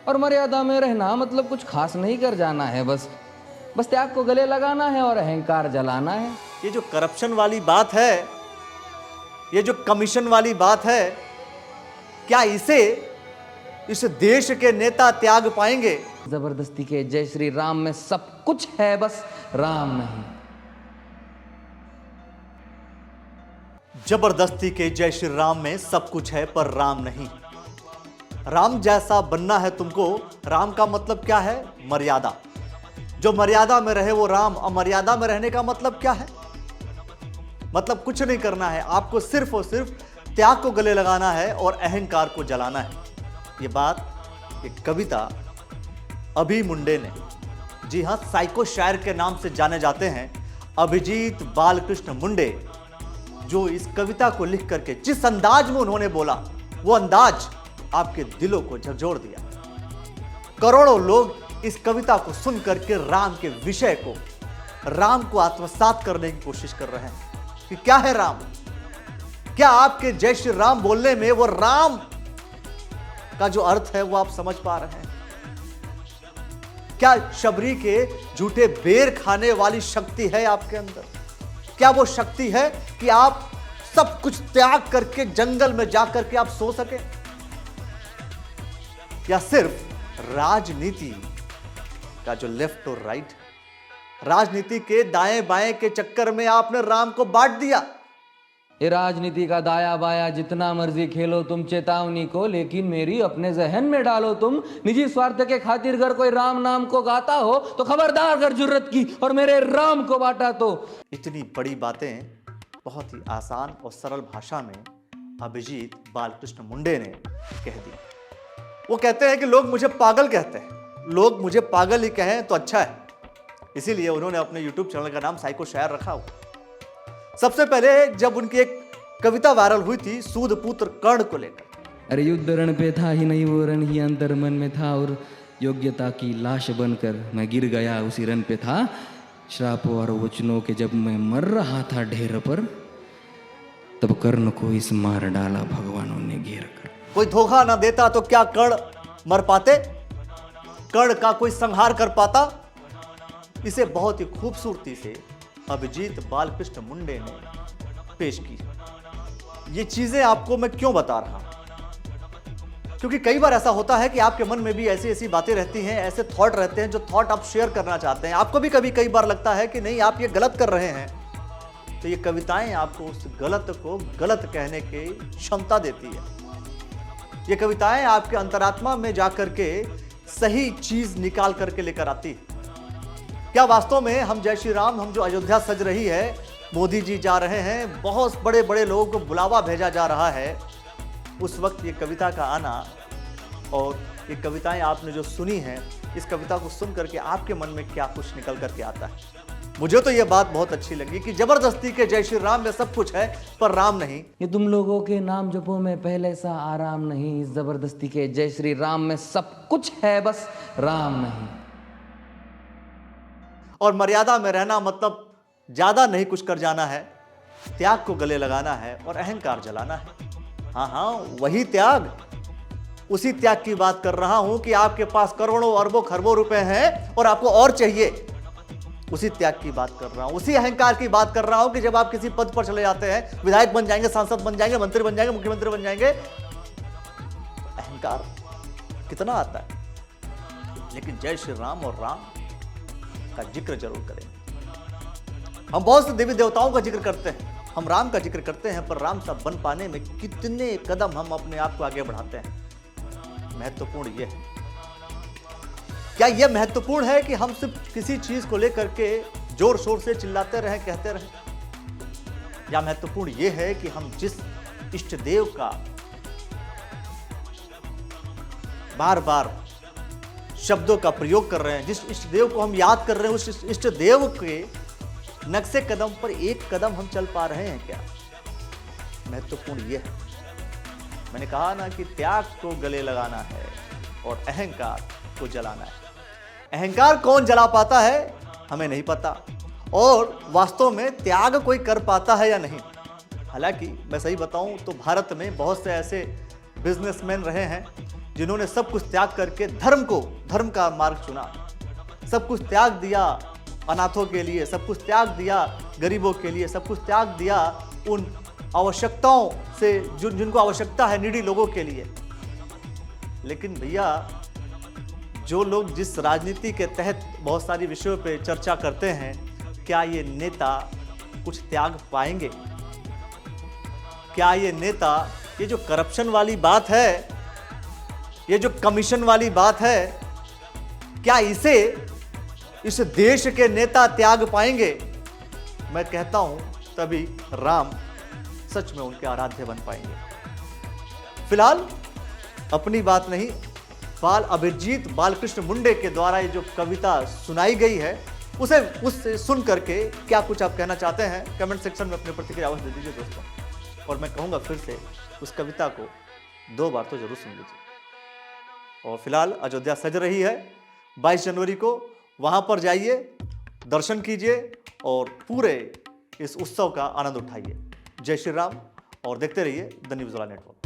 और मर्यादा में रहना मतलब कुछ खास नहीं कर जाना है, बस बस त्याग को गले लगाना है और अहंकार जलाना है। ये जो करप्शन वाली बात है, ये जो कमीशन वाली बात है, क्या इसे इस देश के नेता त्याग पाएंगे? जबरदस्ती के जय श्री राम में सब कुछ है, बस राम नहीं। जबरदस्ती के जय श्री राम में सब कुछ है पर राम नहीं। राम जैसा बनना है तुमको। राम का मतलब क्या है? मर्यादा। जो मर्यादा में रहे वो राम। अमर्यादा में रहने का मतलब क्या है? मतलब कुछ नहीं करना है, आपको सिर्फ और सिर्फ त्याग को गले लगाना है और अहंकार को जलाना है। ये बात, ये कविता अभी मुंडे ने, जी हां, साइको शायर के नाम से जाने जाते हैं अभिजीत बालकृष्ण मुंडे, जो इस कविता को लिख करके जिस अंदाज में उन्होंने बोला, वो अंदाज आपके दिलों को झकझोर दिया। करोड़ों लोग इस कविता को सुन करके राम के विषय को, राम को आत्मसात करने की कोशिश कर रहे हैं कि क्या है राम। क्या आपके जय श्री राम बोलने में वो राम का जो अर्थ है वो आप समझ पा रहे हैं? क्या शबरी के झूठे बेर खाने वाली शक्ति है आपके अंदर? क्या वो शक्ति है कि आप सब कुछ त्याग करके जंगल में जाकर के आप सो सके? या सिर्फ राजनीति का जो लेफ्ट और राइट, राजनीति के दाएं बाएं के चक्कर में आपने राम को बांट दिया? ये राजनीति का दाया बाया जितना मर्जी खेलो तुम चेतावनी को, लेकिन मेरी अपने जहन में डालो तुम। निजी स्वार्थ के खातिर अगर कोई राम नाम को गाता हो तो खबरदार अगर जुर्रत की और मेरे राम को बांटा तो। इतनी बड़ी बातें बहुत ही आसान और सरल भाषा में अभिजीत बालकृष्ण मुंडे ने कह दी। वो कहते हैं कि लोग मुझे पागल कहते हैं, लोग मुझे पागल ही कहें तो अच्छा है, इसीलिए उन्होंने अपने YouTube चैनल का नाम साइको शायर रखा हुआ। सबसे पहले जब उनकी एक कविता वायरल हुई थी सूद पुत्र कर्ण को लेकर, अरे युद्ध रण पे था ही नहीं वो रण ही अंतर मन में था, और योग्यता की लाश बनकर मैं गिर गया उसी रण पे था। श्रापों और वचनों के जब मैं मर रहा था ढेर पर, तब कर्ण को इस मार डाला भगवानों ने घेर कर। कोई धोखा ना देता तो क्या कर्ण मर पाते? कर्ण का कोई संहार कर पाता? इसे बहुत ही खूबसूरती से अभिजीत बालकृष्ण मुंडे ने पेश की। ये चीजें आपको मैं क्यों बता रहा हूं? क्योंकि कई बार ऐसा होता है कि आपके मन में भी ऐसी ऐसी बातें रहती हैं, ऐसे थॉट रहते हैं जो थॉट आप शेयर करना चाहते हैं। आपको भी कभी कई बार लगता है कि नहीं, आप ये गलत कर रहे हैं, तो ये कविताएं आपको उस गलत को गलत कहने की क्षमता देती है। ये कविताएं आपके अंतरात्मा में जाकर के सही चीज निकाल करके लेकर आती है। क्या वास्तव में हम जय श्री राम, हम जो अयोध्या सज रही है, मोदी जी जा रहे हैं, बहुत बड़े बड़े लोगों को बुलावा भेजा जा रहा है, उस वक्त ये कविता का आना और ये कविताएं आपने जो सुनी हैं, इस कविता को सुन करके आपके मन में क्या कुछ निकल करके आता है? मुझे तो ये बात बहुत अच्छी लगी कि जबरदस्ती के जय श्री राम में सब कुछ है पर राम नहीं। ये तुम लोगों के नाम जपो में पहले सा आराम नहीं, इस जबरदस्ती के जय श्री राम में सब कुछ है, बस राम नहीं। और मर्यादा में रहना मतलब ज्यादा नहीं कुछ कर जाना है, त्याग को गले लगाना है और अहंकार जलाना है। हाँ, वही त्याग, उसी त्याग की बात कर रहा हूं कि आपके पास करोड़ों अरबों खरबों रुपए हैं और आपको और चाहिए। उसी त्याग की बात कर रहा हूं, उसी अहंकार की बात कर रहा हूं कि जब आप किसी पद पर चले जाते हैं, विधायक बन जाएंगे, सांसद बन जाएंगे, मंत्री बन जाएंगे, मुख्यमंत्री बन जाएंगे, अहंकार कितना आता है। लेकिन जय श्री राम और राम का जिक्र जरूर करेंगे। हम बहुत से देवी देवताओं का जिक्र करते हैं, हम राम का जिक्र करते हैं, पर राम सा बन पाने में कितने कदम हम अपने आप को आगे बढ़ाते हैं। महत्वपूर्ण यह है, क्या यह महत्वपूर्ण है कि हम सिर्फ किसी चीज को लेकर के जोर शोर से चिल्लाते रहें, कहते रहें? या महत्वपूर्ण यह है कि हम जिस इष्ट देव का बार बार शब्दों का प्रयोग कर रहे हैं, जिस इष्ट देव को हम याद कर रहे हैं, उस इष्ट देव के नक्शे कदम पर एक कदम हम चल पा रहे हैं क्या? महत्वपूर्ण यह है। मैंने कहा ना कि त्याग को गले लगाना है और अहंकार को जलाना है। अहंकार कौन जला पाता है हमें नहीं पता, और वास्तव में त्याग कोई कर पाता है या नहीं। हालांकि मैं सही बताऊं तो भारत में बहुत से ऐसे बिजनेसमैन रहे हैं जिन्होंने सब कुछ त्याग करके धर्म का मार्ग चुना, सब कुछ त्याग दिया अनाथों के लिए, सब कुछ त्याग दिया गरीबों के लिए, सब कुछ त्याग दिया उन आवश्यकताओं से जिनको आवश्यकता है, नीडी लोगों के लिए। लेकिन भैया, जो लोग जिस राजनीति के तहत बहुत सारी विषयों पे चर्चा करते हैं, क्या ये नेता कुछ त्याग पाएंगे? क्या ये नेता, ये जो करप्शन वाली बात है, ये जो कमीशन वाली बात है, क्या इस देश के नेता त्याग पाएंगे? मैं कहता हूं तभी राम सच में उनके आराध्य बन पाएंगे। फिलहाल अपनी बात नहीं, अभिजीत बालकृष्ण मुंडे के द्वारा ये जो कविता सुनाई गई है, उससे सुन करके क्या कुछ आप कहना चाहते हैं, कमेंट सेक्शन में अपनी प्रतिक्रिया अवश्य दे दीजिए दोस्तों। और मैं कहूंगा फिर से, उस कविता को 2 बार तो जरूर सुन लीजिए। और फिलहाल अयोध्या सज रही है, 22 जनवरी को वहां पर जाइए, दर्शन कीजिए और पूरे इस उत्सव का आनंद उठाइए। जय श्री राम, और देखते रहिए द न्यूज़ वाला नेटवर्क।